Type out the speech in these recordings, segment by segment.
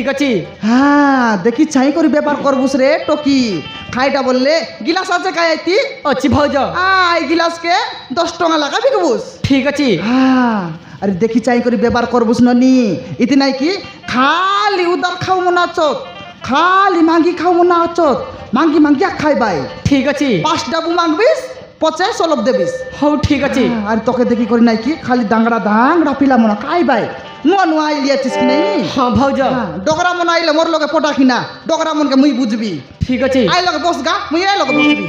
ঠিক আছে। হ্যাঁ দেখি ছাই করে ব্যাপার করবুস রে টকি। খাইটা বললে গিলাস আছে খাইতি অছি ভাউজ। এই গিলাসকে 10 টাকা লাগা বিকবুস। ঠিক আছে। হ্যাঁ আরে দেখি চাই করে ব্যবহার করবুস ননি ইতি নাই কি খালি উদার খাও মনে আছত খালি মাঙ্গি খাও মনে আছত মাঙ্গি মাঙ্গি খাইবাই। ঠিক আছে। 5 ডাবু মাগবিস পচে সলব দেবিস। হও ঠিক আছে। আর তোকে দেখি করি নাই কি খালি দাংড়া পিলা মনে খাইবাই। নুয়া নুয়া আইলিয়াছিস কি নাই? হ্যাঁ ভাউজ। ডগরা মনে আইলে মোর লগে পটা কিনা ডগরা মনকে মুই বুঝবি। ঠিক আছে। আই লগে বস গা মুই আই লগে বসবি।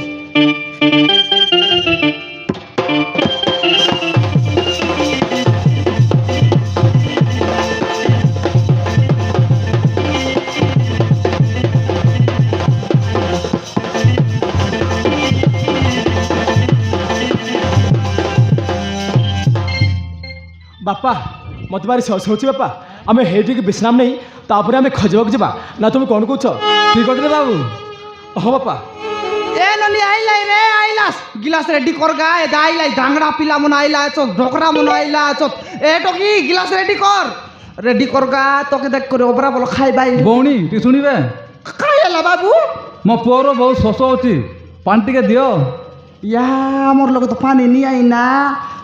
ବାପା ମୋତେ ଭାରି ଶୋଷ ହେଉଛି ବାପା। ଆମେ ହେଇଠିକି ବିଶ୍ରାମ ନେଇ ତାପରେ ଆମେ ଖୋଜିବାକୁ ଯିବା ନା ତୁମେ କ'ଣ କହୁଛ? ଠିକ୍ ଅଛି ବାବୁ। ହଁ ବାପା। এ ননি আইলাই রে আইলাস গিলাস রেডি কর গা এ আইলাই দাংড়া পিলা মনে আইলা আছো ঢোকরা মনে আইলা আছো এ টকি গিলাস রেডি কর গা তোকে দেখ করে ওবরা বল খাইবাই। ଭଉଣୀ ଟିକେ ଶୁଣିବେ? খাইলা বাবু ମୋ ପୁଅର ବହୁତ ଶୋଷ ହେଉଛି, ପାଣି ଟିକେ ଦିଅ। ইয়া আমার লগে তো পানি নি আই না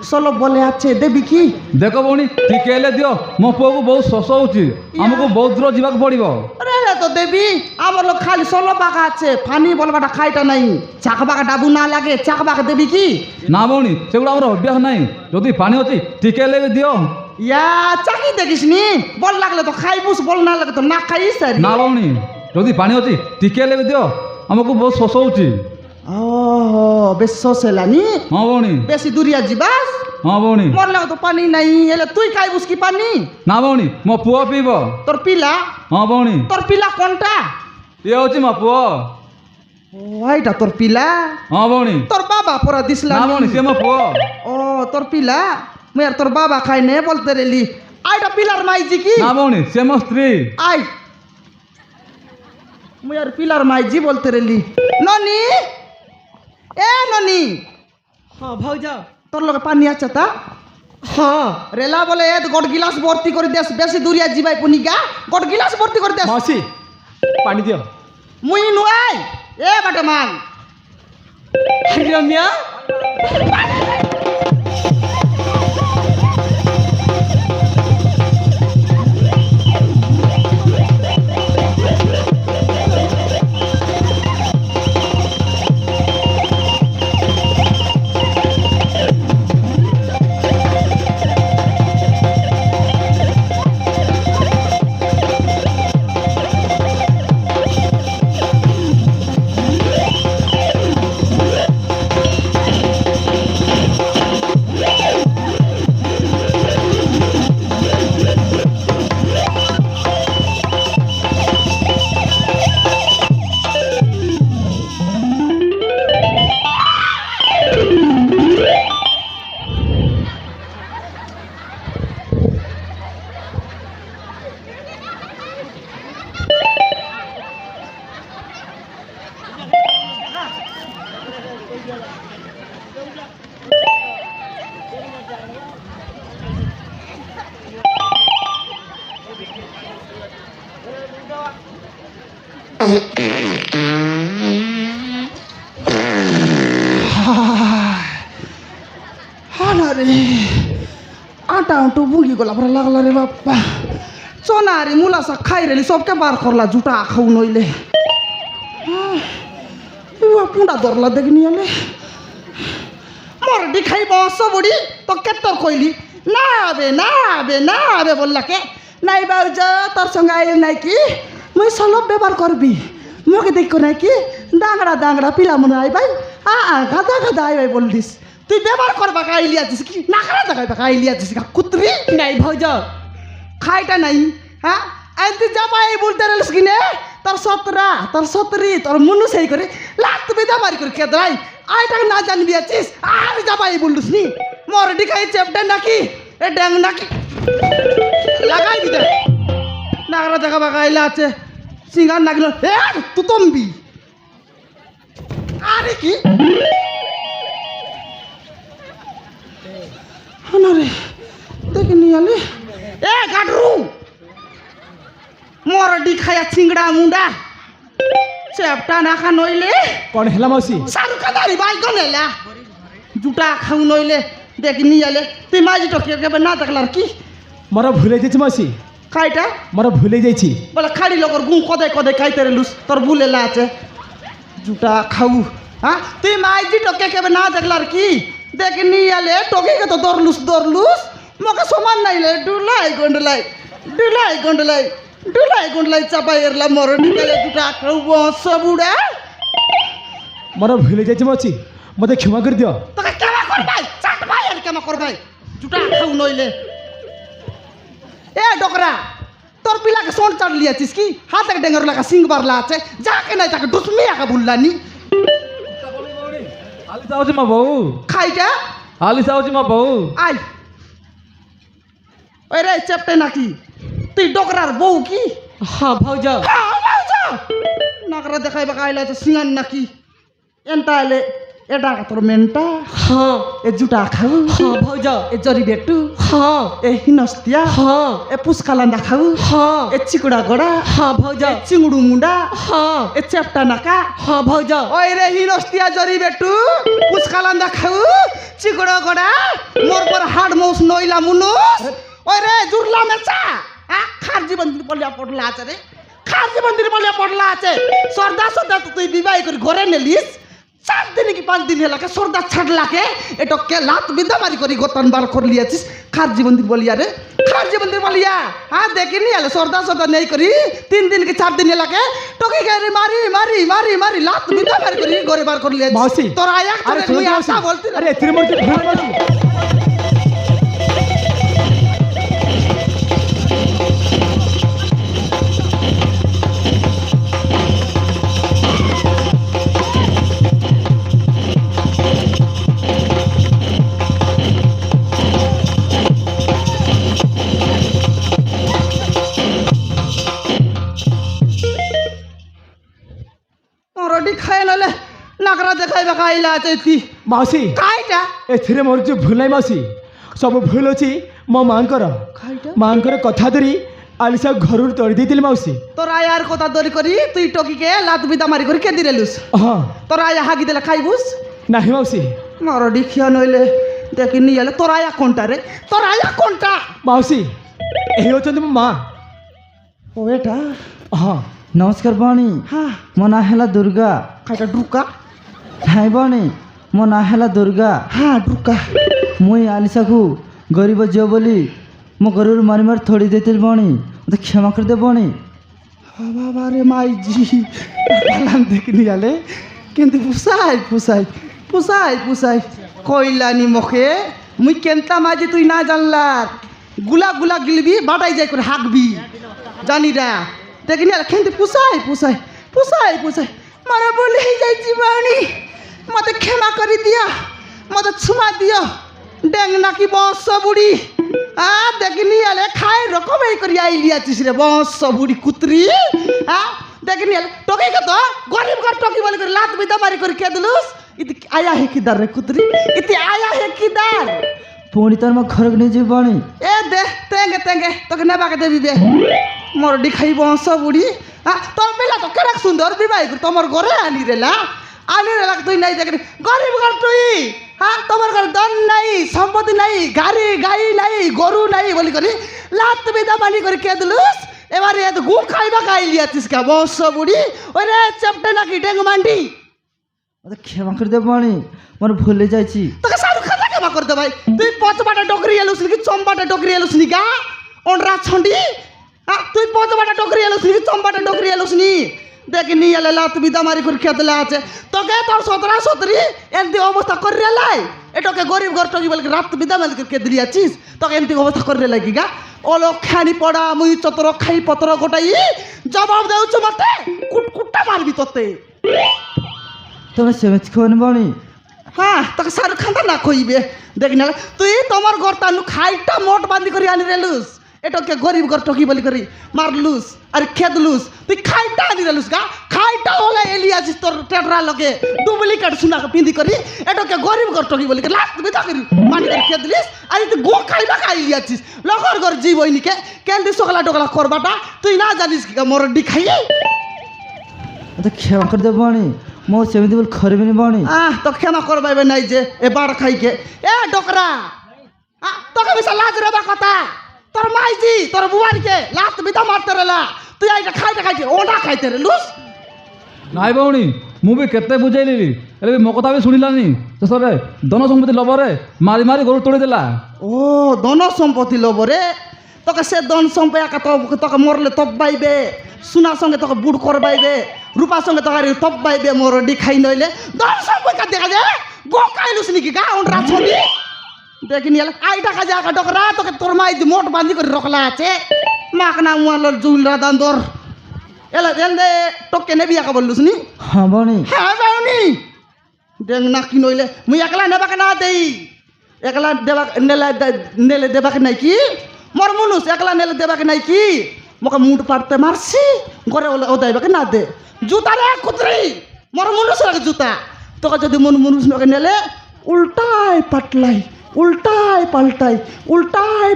সলব বলে আছে দেবি কি? ଦେଖ ଭଉଣୀ ଟିକେ ହେଲେ ଦିଅ, ମୋ ପୁଅକୁ ବହୁତ ଶୋଷ ହେଉଛି, ଆମକୁ ବହୁତ ଦୂର ଯିବାକୁ ପଡ଼ିବ। আরে তো দেবি আমার লোক খালি সলব বাগা আছে পানি বলবাটা খাইটা নাই চাক বাগা ডাবু না লাগে চাক বাগা দেবি কি? ନା ଭଉଣୀ ସେଗୁଡ଼ା ଆମର ଅଭ୍ୟାସ ନାହିଁ, ଯଦି ପାଣି ଅଛି ଟିକେ ହେଲେ ବି ଦିଅ। ইয়া চাকি দেখিস নি বল লাগলে তো খাইবুস বল না লাগে তো না খাইস সারি। ନା ଭଉଣୀ ଯଦି ପାଣି ଅଛି ଟିକେ ହେଲେ ବି ଦିଅ, ଆମକୁ ବହୁତ ଶୋଷ ହେଉଛି। ওহো বেশ সসেলানি ହଁ ଭଉଣୀ। বেশি দূরিয়া ଯିବାস। ହଁ ভଉଣୀ। মোর লাগে তো পানি নাই এলে তুই খাইবুস কি পানি? ନା ভଉଣୀ ମୋ ପୁଅ ପିଇବ। তোর পিলা ହଁ ଭଉଣୀ। তোর পিলা কোনটা? ଇଏ ହେଉଛି ମୋ ପୁଅ। ও এইটা তোর পিলা। ହଁ ভଉଣୀ। তোর বাবা পরা দিসলা ନା ଭଉଣୀ ସିଏ ମୋ ପୁଅ। ও তোর পিলা মুই আর তোর বাবা খাই নে বলতে রেলি আইটা পিলার মাইজি কি? ନା ଭଉଣୀ ସିଏ ମୋ ସ୍ତ୍ରୀ। আই মুই আর পিলার মাইজি বলতে রেলি ননি এ ননি হ্যাঁ ভাউজ। তোর লগে পানি আছে তা? হ্যাঁ। রেলা বলে এ গোট গিলাস ভর্তি করে দেস বেশি দূরিয়া যাবাই পুনিকা গোট গিলাস ভর্তি করে দেস। ମାଉସୀ ପାଣି ଦିଅ। মুই নুয়াই এ বাটে মান রম্যা হালারে আটা আঁটু বুগি গলা ভরা লাগলা রে বাপ্পা চনারি মুলা শাক খাই রেলি সবকে বার করলা জুটা খাও নইলে পুঁডা ধরলা দেখনি আলে মরডি খাই বস বড়ি তো কেতর কইলি না আবে বললাকে নাই বাউজ তোর সঙ্গে আইলে নাই কি মুই সলব ব্যবহার করবি মোকে দেখো নাই কি দাংড়া পিলা মনে আইবাই গাদা আইবাই বলদিস তুই ব্যবহার করবা আইলি আছিস কি না খারা দেখাইবা আইলি আছিস কুত্রি নাই ভাউজ। খাইটা নাই হ্যাঁ আই তুই যাবাই বলতে রেলিস কিনে তোর সতরি তোর মনু সেই করে লাত তুমি যাবারি করে খেদাই আইটাকে না জানবি আছিস আর যাবাই বললুস নি মরডি খাই চেপটা নাকি এ ড্যাং নাকি লাগাই দিতে নাগরা দেখা বাগা আইলা আছে সিঙ্গার নাগিল এ তু তম্বি আরে কি রে দেখে নিয়ে আলে এ গাডরু মরডি ଏ ଚିଙ୍ଗଡ଼ା ମୁଣ୍ଡା চেপটা না খা নইলে କ'ଣ ହେଲା ମାଉସୀ সারুকা দাঁড়ি বাইকন এলা জুটা খাও নইলে দেখি নিয়ে এলে তুই মাঝি টকিয়ে কেবে না দেখলার কি ମୋର ଭୁଲ ହେଇଯାଇଛି ମାଉସୀ খাইটা ମୋର ভুল ହେଇଯାଇଛି বলে খাড়ি লগর গুঁ কদাই কদাই খাইতে রে লুস তোর ভুল এলা আছে জুটা খাও হ্যাঁ তুই মাঝি টকিয়ে কেবে না দেখলার কি দেখি নিয়ে এলে টকিয়ে তো দরলুস মকে সমান নাইলে ডুলাই গন্ডলাই চাপাই এরলা মরণি গেলে জুটা খাও বস বুড়া ମୋର ভুল ହେଇଯାଇଛି ମାଉସୀ ମୋତେ କ୍ଷମା କରିଦିଅ তোকে কেমা করবাই চাট ভাই আর কেমা করবাই জুটা খাও নইলে এ ডকরা তোর পিলাকে সোন চাট লিয়াছিস কি হাতে ডেঙ্গর লাগা সিং বারলা আছে যাকে নাই তাকে ডুসমি আকা ভুললানি আলিসা হচ্ছে মা বউ খাইটা আলিসা হচ্ছে মা বউ আই ওই রে চেপটে নাকি তুই ডকরার বউ কি হ্যাঁ ভাউজ নাকরা দেখাইবা কাইলা তো সিঙ্গান নাকি এনতা এলে এটা তোর মেনটা হ্যাঁ এ জুটা খাও হ্যাঁ ভাউজ এ জরি বেটু হ্যাঁ এ হিনস্তিয়া হ্যাঁ এ পুষ্কালান্দা খাও হ্যাঁ এ চিকুড়া গড়া হ্যাঁ ভাউজ এ চিংড়ু মুন্ডা হ্যাঁ এ চেপটা নাকা হ্যাঁ ভাউজ ওই রে হিনস্তিয়া জরি বেটু পুষ্কালান্দা খাও চিকুড়া গড়া মোর পর হাড় মৌস নইলা মুনুস ওই রে জুরলা মেচা খারজি মন্দির বলিয়া পড়লা আছে রে খারজি মন্দির বলিয়া পড়লা আছে সর্দা তুই বিবাহ করে ঘরে নেলিস 4 দিন কি 5 দিন হেলাকে সর্দা ছাড়লাকে এটকে লাত বিন্দা মারি করি গতন বার করে লিয়াছিস খারজি মন্দির বলিয়া রে খারজি মন্দির বলিয়া হ্যাঁ দেখিনি আলে সর্দা নেই করি 3 দিন কি 4 দিন হেলাকে টকি গায়ে মারি লাত বিন্দা মারি করি ঘরে বার করে লিয়াছিস মাউসী তোর আয়া আরে তুই আসা বলতি আরে এଥିରେ ମୋର କିଛି ଭୁଲ ମାଉସୀ মরডি খায় নলে নাকরা দেখাইবা কাইলা আছে তুই ମାଉସୀ কাইটা ଏଥିରେ ମୋର ଯେଉଁ ଭୁଲ ନାହିଁ ମାଉସୀ ସବୁ ଭୁଲ ଅଛି ମୋ ମାଆଙ୍କର ଖାଇটা ମାଆଙ୍କର କଥା ଧରି ଆଲିସା ଘରରୁ ତଡ଼ି ଦେଇଥିଲି ମାଉସୀ তোর আয়ার কথা দরি করি তুই টকিকে লাত বিদা মারি করি কে দিলেলুস ହଁ তোর আয়া হাগি দিলে খাইবুস ନାହିଁ ମାଉସୀ মরডি খিয়া নইলে দেখি নিয়ে এলে তোর আয়া কোনটা রে তোর আয়া কোনটা ମାଉସୀ ଏହି ହେଉଛନ୍ତି ମୋ ମା ও এটা ହଁ नमस्कार बणी হ্যাঁ मो ना है दुर्गा খাইটা ডুকা हाय बणी मो ना है दुर्गा হ্যাঁ ডুকা मुई आलिसा को गरीब झील बोली मो घर मारी मारी थोड़ी देती बणी मत क्षमा कर दे बणी বাবা রে মাইজি পালান দেখি নিয়ে এলে কিন্তু পুসাই কইলানি মুখে মুই কেনতা মাঝি তুই না জানলার গুলা গিলবি বাটাই যাই করে হাঁকবি জানি রা দেখি নিয়ে কিন্তু পুসাই মারা বলে যাইছি বাণী মতে ক্ষমা করে দিয়া মতে ছুমা দিও ডেং নাকি বংশ বুড়ি দেখি নিয়ে এলে খাই রকম এই করি আইলি আছিস রে বংশ বুড়ি কুতরি দেখি নিয়ে এলে টকি কত গরিব ঘর টকি বলে করে লাত বিদা মারি করে কে দিলুস ইতি আয়া হে কিদার রে কুতরি ইতি আয়া হে কিদার पुणी तर मो घर नहीं जी बणी এ দে তেঙ্গে তোকে নেবাকে দেবি দে মরডি খাই বংশ বুড়ি তোর বেলা তো কেন সুন্দর বিবাহ করি তোমার ঘরে আনি রেলা তুই নাই দেখি গরিব ঘর তুই তোমার ঘরে দন নাই সম্পত্তি নাই গাই নাই গরু নাই বলি করি লাত বিদা মানি করে কে দিলুস এবারে এত গু খাইবা খাইলি আছিস কা বংশ বুড়ি ওই রে চেপটে নাকি ডেঙ্গ মান্ডি मत क्षमा कर दे बणी मोर भूल जाइছি তোকে শাহরুখ খান ক্ষমা করতে ভাই তুই পচবাটা ডকরি এলুস নাকি চম্বাটা ডকরি এলুস নি গা অনরা ছন্ডি তুই পচবাটা ডকরি এলুস নি চম্বাটা ডকরি এলুস নি দেখি নি এলে লাত বিদা মারি করে খেতলে আছে তোকে তোর 17 এমতি অবস্থা করে লাই এটাকে গরিব ঘর টকি বলে রাত বিদা মারি করে কে দিলি আছিস তোকে এমতি অবস্থা করে লাগি গা ওলো খানি পড়া মুই চতর খাই পতর গোটাই জবাব দেউছ মতে কুটকুটটা মারবি তোতে তুমি সেমেজ খাওয়ান বणी হ্যাঁ তোকে শাহরুখ খান না কইবে দেখি না তুই তোমার ঘর তানু খাইটা মোট বান্ধি করে আনি রেলুস এটাকে গরিব ঘর টকি বলি করি মারলুস আর খেদলুস তুই খাইটা আনি দিলুস গা খাইটা হলে এলি আছিস তোর টেটরা লগে ডুপ্লিকেট সুনাকে পিন্ধি করি এটাকে গরিব ঘর টকি বলি লাস্ট বিদা করি মানি করে খেদলিস আর তুই গো খাইবা খাইলি আছিস লগর ঘর জীব হইনিকে কেন্দি সকালা টকলা করবাটা তুই না জানিস কি মোর ডি খাই তো ক্ষমা করে দেব বনি মো সেমিতি বল খরবিনি বনি তো ক্ষমা করবাইবে নাই যে এ বাড় খাইকে এ ডকরা তোকে বিশাল লাজ রেবা কথা তোর মাইজি তোর বুয়ারিকে লাস্ট বিদা মারতে রেলা তুই আইটা খাইতে খাইতে ওটা খাইতে রে লুস ନାଇଁ ଭଉଣୀ ମୁଁ ବି କେତେ ବୁଝେଇଲି ହେଲେ ବି ମୋ କଥା ବି ଶୁଣିଲାନି ଶେଷରେ ଧନ ସମ୍ପତ୍ତି ଲୋଭରେ ମାରି ମାରି ଗୋରୁ ତୋଳିଦେଲା। ও ধন সম্পত্তি লোভরে তোকে সে ধন সম্পত্তি তোকে মরলে তব্বাইবে সোনার সঙ্গে তোকে বুড় করবাইবে রূপার সঙ্গে তোকে তব্বাইবে মোর ডি খাই নইলে ধন সম্পত্তি দেখা যায় গো খাইলুস নাকি গা ওন রাছনি দেখি নিয়ে আইটা কাজে আকা ডকরা তোকে তোর মাই মোট বান্ধি করে রকলা আছে মাক না মুয়ালর জুলরা দান্দর এলা দেন দে তোকে নেবি আকা বললুস নি হ্যাঁ বনি হ্যাঁ বাউনি দেখ না কি নইলে মুই একলা নেবাকে না দেই একলা দেবা নেলে দেবাকে নাই কি মোর মনুষ একলা নেলে দেবাকে নাই কি মোকে মুড পাড়তে মারছি ঘরে ও দেবাকে না দে জুতা রে কুতরি মোর মনুষ লাগে জুতা তোকে যদি মনুষ নকে নেলে উল্টাই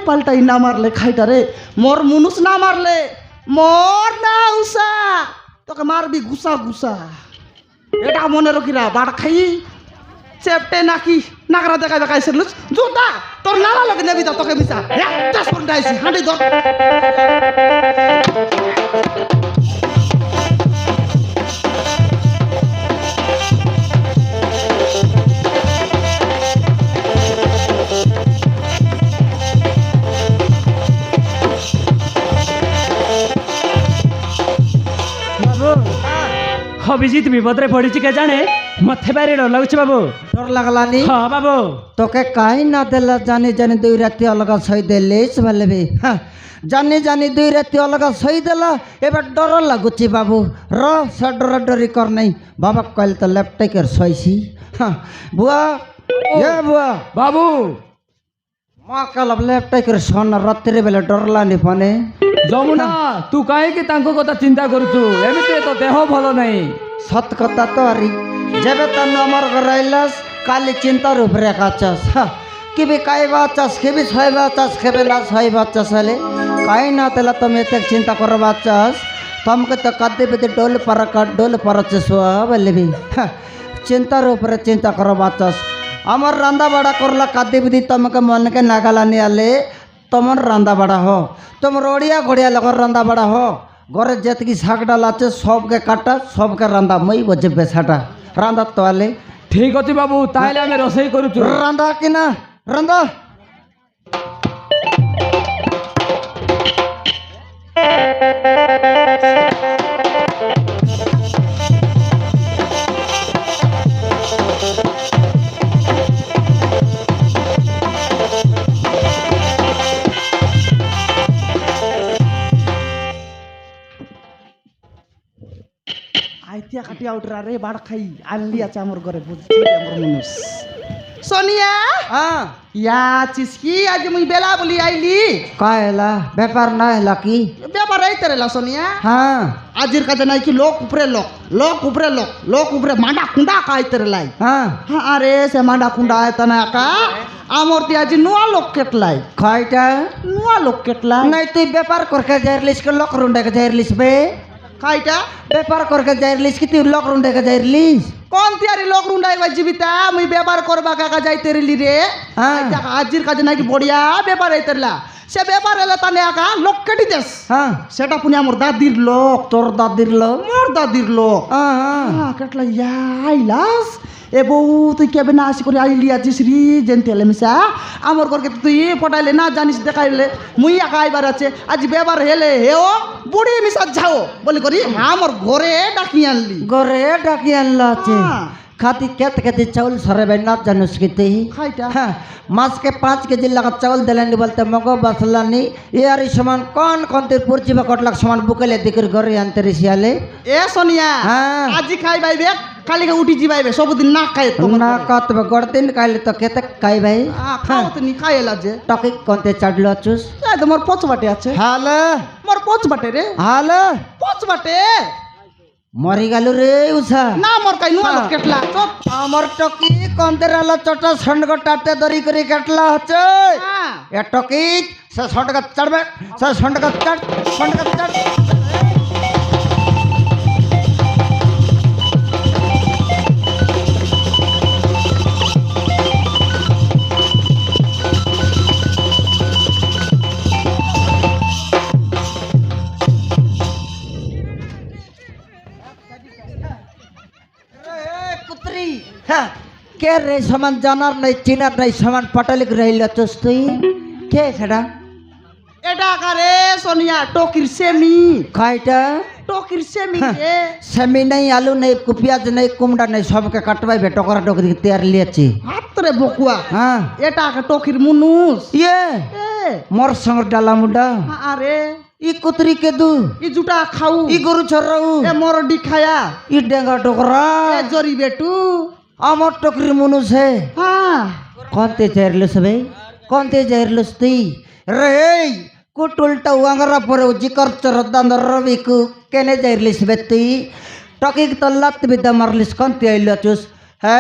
পাল্টাই না মারলে খাইটা রে মোর মনুষ না মারলে মোর না উষা তোকে মারবি গুসা এটা মনে রাখিরা বাড় খাই চেপটে নাকি নাকরা দেখা দেখাইছে জুতা তোর নালা লগে নেবি তোকে মিশা একটা শুনটাইছি হাঁটি ধর অভিজিৎ বিপদরে পড়িছি কে জানে মতে বাড়ি ডর লাগুছে বাবু ডর লাগলানি হ্যাঁ বাবু তোকে কাই না দেলা জানি জানি দুই রাতি অলগা সই দেলে বলবি হ্যাঁ জানি জানি দুই রাতি অলগা সই দেলা এবার ডর লাগুছি বাবু র সে ডরা ডরি কর নাই বাবা কইল তো ল্যাপটপের সইছি হ্যাঁ বুয়া এ বুয়া ବାବୁ মা কাল ল্যাপটপের সোন রাত্রে বেলা ডরলানি ফনে ଯମୁନା ତୁ କାହିଁକି ତାଙ୍କ କଥା ଚିନ୍ତା କରୁଛୁ ଏମିତିରେ ତ ଦେହ ଭଲ ନାହିଁ। সত কথা তো আরি যেবে তানু আমার ঘরাইলাস কালি চিন্তার উপরে কাচাস কিবি কাইবা চাষ খেবি ছয়বা চাষ খেবে না ছয়বা চাষ হলে কাই না তেলা তুমি এতে চিন্তা করবা চাষ তোমাকে তো কাঁদে পেতে ডোল পারাচ্ছে শোয়া বলবি চিন্তার উপরে চিন্তা করবা চাষ আমার রান্দা বাড়া করলা কাঁদে বিধি তোমাকে মনকে নাগালানি আলে তোমার রান্দা বাড়া হ তোমার ওড়িয়া ঘড়িয়া লগর রান্দা বাড়া হ ঘরে যেতকি শাক ডাল আছে সবকে কাটা সবকে রান্দা মই বোঝে বেছাটা রান্দা তো আলে ଠିକ ଅଛି ବାବୁ ତାହେଲେ ଆମେ ରୋଷେଇ କରୁଛୁ। রান্দা কিনা রান্দা আইতিয়া কাটিয়া উঠরা রে বাড় খাই আনলি আছে আমার ঘরে বুঝছি আমার মনুষ সোনিয়া হ্যাঁ ইয়া চিসকি আজ মুই বেলা বলি আইলি কায়লা ব্যাপার না হেলা কি ব্যাপার আইতে রেলা সোনিয়া হ্যাঁ আজির কাজে নাই কি লোক উপরে মাডা কুন্ডা খাইতে রেলাই হ্যাঁ হ্যাঁ আরে সে মাডা কুন্ডা আয়তা না একা আমার তি আজি নুয়া লোক কেটলাই খাইটা নুয়া লোক কেটলাই নাই তুই ব্যাপার করকে যাইরলিস কে লোক রুন্ডাকে যাইরলিস বে খাইটা ব্যাপার করকে যাইরলিস কি তুই লোক রুন্ডাকে যাইরলিস কোন তিয়ারি লোক রুন্ডাই বা জীবিতা মুই ব্যাপার করবা কাকা যাইতে রিলি রে হ্যাঁ। আজির কাজে নাকি বড়িয়া ব্যাপার আইতেরলা সে ব্যাপার এলে তানে একা লোক কেটি দেস হ্যাঁ সেটা পুনি আমার দাদির লোক তোর দাদির লোক মোর দাদির লোক হ্যাঁ হ্যাঁ কেটলা ইয়া আইলাস এ বউ তুই কেবে না আসি করে আইলি আছিস রি জেনতেলে মিশা আমার ঘরকে তুই পটাইলে না জানিস দেখাইলে মুই একা আইবার আছে আজ ব্যাপার হেলে হেও বুড়ি মিশা যাও বলি করি আমার ঘরে ডাকি আনলি গরে ডাকি আনলা আছে হ্যাঁ। খাতি কেত কেতে চাউল সরে বেনা জানুস কিতে খাইটা হ্যাঁ মাছ के 5 केजी लगा चावल दिलानी बोलते मगो बसलानी यारी समान कौन कौन तेर पुरची बा कटलाक समान बुकेले दिकर घरे अंतरी सियाले এ সোনিয়া হ্যাঁ। আজি খাই বাইবে কালিকে উঠি যাইবে সবদিন না খাই তো না কতবে গড়দিন কাইলে তো কেতে খাই ভাই খাও তো নি খাই এলা যে টকি কোনতে চাটলো চুস এই তো মোর পচ বাটে আছে হালে মোর পচ বাটে রে হালে পচ বাটে মরি গেল রে উষা না মোর কাই নুয়া লোক কেটলা চপ আমার টকি কোনতে রালা চটা সন্ডগটাতে দরি করে কাটলা হচ্ছে হ্যাঁ এ টকি সে সন্ডগা চড়বে সে সন্ডগা চড় সন্ডগা চড় কুত্রি হ্যাঁ কে রে সমান জানার নাই চিনার নাই সমান পাটালিক রইল চোস তুই কে সেটা এটা কারে সোনিয়া টকির সেমি খাইটা টকির সেমি হ্যাঁ। রে সেমি নাই আলু নাই পেঁয়াজ নাই কুমড়া নাই সবকে কাটবাইবে টকরা টকরি তৈয়ার লিয়েছি হাত রে বকুয়া হ্যাঁ এটা কা টকির মুনুস ইয়ে এ মোর সঙ্গে ডালা মুডা আরে ই কুতরি কে দু ই জুটা খাউ ই গরু ছড়াউ এ মোর ডিখায়া ই ডেঙ্গা টকরা এ জরি বেটু আমার টকরি মনুষ হে হ্যাঁ কন্তে চাইরলস বে কন্তে চাইরলস তুই রে কুটুলটা ওয়াঙ্গরা পরে জিকর চরদান রবিকু কেনে চাইরলিস বে তুই টকি তো লাত বিদ্যা মারলিস কন্তে আইল চুস হে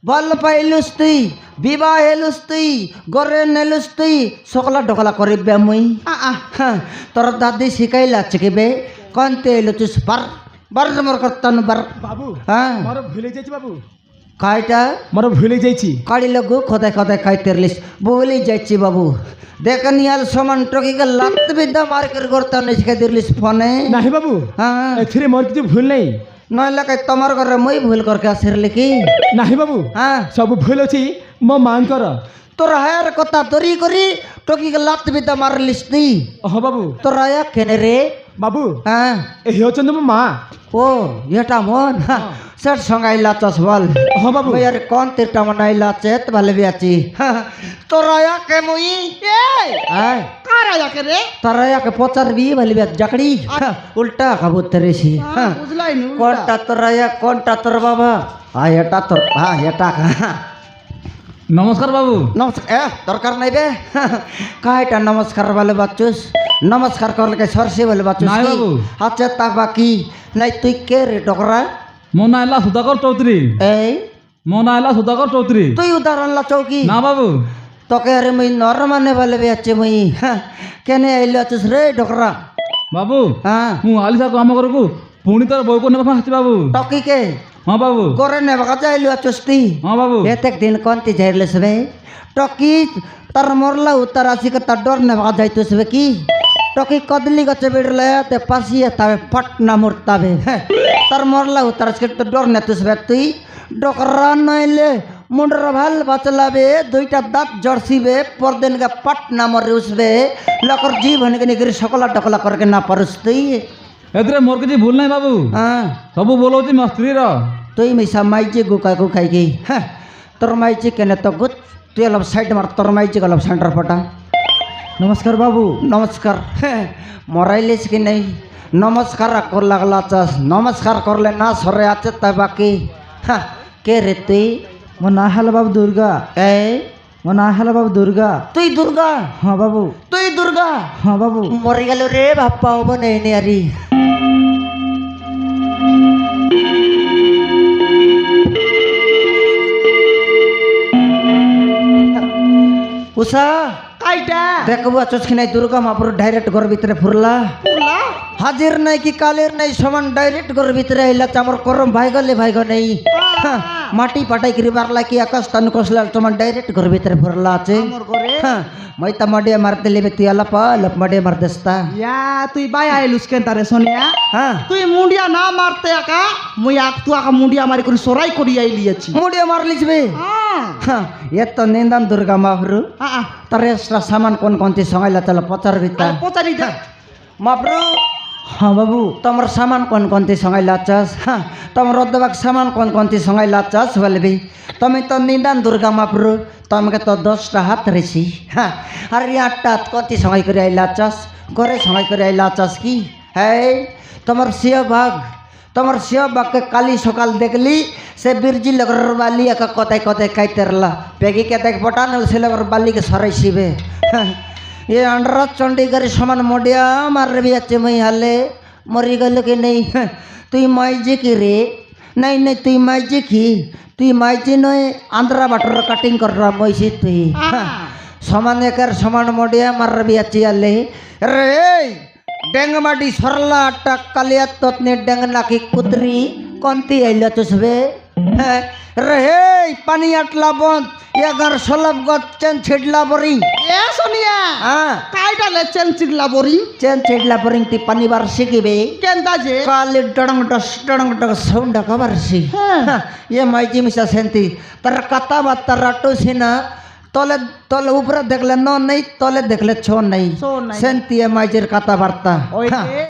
বল পাইলুস তুই বিবাহ হেলুস তুই গরে নেলুস তুই সকলা ঢকলা করিবে মুই হ্যাঁ তোর দাদি শিখাইলা চিকি বে কন্তে আইল চুস বার বার মোর কর্তান বার বাবু হ্যাঁ ମୋର ଭୁଲ ହେଇଯାଇଛି ବାବୁ কাইটা ମୋର ভুল ହେଇଯାଇଛି কাড়ি লগু খোদায় খোদায় খাইতেরলিস বলি যাচ্ছি বাবু দেখেন ইয়াল সমান টকিকে লাগতে বিদ্যা মার্কেট করতে শিখাই দিলিস ফোনে ନାହିଁ ବାବୁ হ্যাঁ ଏଥିରେ ମୋର କିଛି ভুল ନାହିଁ নইলে কাই তোমার ঘরে মুই ভুল করকে আসিরলি কি ନାହିଁ ବାବୁ হ্যাঁ ସବୁ ভুল ଅଛି ମୋ ମାଙ୍କର তোর হায়ার কথা তরি করি টকিকে লাগতে বিদ্যা মারলিস তুই ହଁ ବାବୁ তোর আয়া কেনে রে ବାବୁ হ্যাঁ ଏ ହେଉଛନ୍ତି ମୋ ମା ও এটা মন সেট সঙ্গাইলা চাষ বল ହଁ ବାବୁ ওই আরে কোন তীরটা মনাইলা চেত ভালো বিয়াছি তোর আয়া কে মুই এ হ্যাঁ কারা যাকে রে তারা একে পচারবি বলি জাকড়ি উল্টা খাবো তেরেছি বুঝলাই নি কোনটা তোর কোনটা তোর বাবা এটা তোর হ্যাঁ এটা নমস্কার বাবু নমস্কার দরকার নাই বে কাইটা নমস্কার বলে বাচ্চুস নমস্কার করলে সরসে বলে বাচ্চুস নাই বাবু। আচ্ছা তা বাকি নাই তুই কে রে টকরা ମୋ ନାଁ ହେଲା ସୁଧାକର ଚୌଧୁରୀ এই ମୋ ନାଁ ହେଲା ସୁଧାକର ଚୌଧୁରୀ তুই উদাহরণ লা চৌকি ନା বাবু তোকে আরে মুই নর মানে বলে বেছে মুই কেনে আইল আছিস রে টকরা ବାବୁ হ্যাঁ ମୁଁ ଆଲିସା କାମ ଘରକୁ ପୁଣି ତୋର ବୋଉକୁ ନେବା ପାଇଁ ଆସିଛି ବାବୁ টকি কে ହଁ ବାବୁ করে নে বাকা যাইল আছিস তুই ହଁ বাবু এতেক দিন কোনটি যাইলে সবে টকি তার মরলা উত্তর আসি কে তার ডর নে বাকা যাইতো সবে কি টকি কদলি গছে বিড়লে তে পাশিয়ে তাবে পট না মরতাবে তার মরলা উত্তর আসি তো ডর নে তো সবে তুই ডকরা নইলে মুন্ডর ভাল বাচলাবে দুইটা দাঁত জড়সিবে পরদিন কে পট না মরে উসবে লকর জীব হনে কে নিগরি সকলা টকলা করকে না পারুস তুই ଏଥିରେ ମୋର କିଛି ଭୁଲ ନାହିଁ ବାବୁ হ্যাঁ ସବୁ ଭୁଲ ହେଉଛି ମୋ ସ୍ତ୍ରୀର তুই মিশা মাইজি গুকা গুকাই কি হ্যাঁ তোর মাইজি কেনে তো গুত তুই অলপ সাইড মার তোর মাইজি অলপ সেন্টার পটা নমস্কার বাবু নমস্কার হ্যাঁ মরাইলিস কি নেই নমস্কার কর লাগলা চাস নমস্কার করলে না সরে আছে তাই বাকি হ্যাঁ কে রে তুই মো না হল বাবু দুর্গা এই মো না হল বাবু দুর্গা তুই দুর্গা হ্যাঁ বাবু তুই দুর্গা হ্যাঁ বাবু মরে গেল রে বাপ্পা ও নেই নে আরি উষা কাইটা দেখবো আচসকি নাই দুর্গা মহাপুর ডাইরেক্ট ঘর ভিতরে ফুরলা হাজির নাই কি কালের নাই সমান ডাইরেক্ট ঘর ভিতরে আইলা আমার করম ভাই গলে ভাই গো নেই মাটি পাটাই করি বারলা কি আকাশ তান কসলা সমান ডাইরেক্ট ঘর ভিতরে ফুরলা আছে আমার ঘরে মই তা মাডিয়া মারতে লিবে তুই আলাপ আলাপ মাডিয়া মার দেস্তা ইয়া তুই বাই আইলুস কেন তারে সোনিয়া হ্যাঁ তুই মুন্ডিয়া না মারতে একা মুই আক তু আকা মুন্ডিয়া মারি করে সরাই করি আইলিয়াছি মুডিয়া মারলিস বে হ্যাঁ এ তো নিন্দান দুর্গা মহাপুর হ্যাঁ তার এক্সট্রা সামান কোন কোনটি সঙ্গাইলা চলো পচার বিতা পচারি দে মহাপ্রু हाँ बाबू तुम सामान कौन कौन थी संगाई लाचास हाँ तुम रोदबाक सामान कौन कौन थी संगाई लाचास बोले भी तुम्हें तो निदान दुर्गा महाप्रु तुम्हें तो 10टा हाथ रही हाँ अरे 8टा हाथ कौन थी संगाई कर लाचास करे संगाई कर लाचास की है तुम्हार सिया भाग তোমার শিব বাক্যে কালি সকাল দেখলি সে বীরজি লগর বালি একা কথায় কথায় কাইতেরলা পেগিকে দেখ বটান সে লগর বালিকে সরাইছিবে এ আন্ডার চণ্ডীগড়ের সমান মডিয়া আমার রে বিয়াচ্ছে মই হালে মরি গেল কি নেই তুই মাইজি কি রে নাই নাই তুই মাইজি কি তুই মাইজি নয় আন্ধ্রা বাটর কাটিং করা মইছি তুই সমান একার সমান মডিয়া আমার রে বিয়াচ্ছি হালে রে ডেঙ্গমাটি সরলা টাক কালিয়া ততনে ডেঙ্গ নাকি কুতরি কন্তি আইলা তো সবে হ্যাঁ রে পানি আটলা বন্ধ এগার সলব গত চেন ছিড়লা বরিং এ সোনিয়া হ্যাঁ কাইটা লে চেন চিল্লা বরি চেন ছিড়লা বরিং তি পানি বার শিখিবে কেনতা যে কালি ডড়ং ডস সাউন্ড কবার সি হ্যাঁ এ মাইজি মিশা সেন্তি তার কথা বার্তা রাটো সিনা তলে তলে উপরে দেখলে ন নেই তলে দেখলে ছো নেই ছো নাই। সেন্তি এ মাইজের কথা বার্তা ওই যে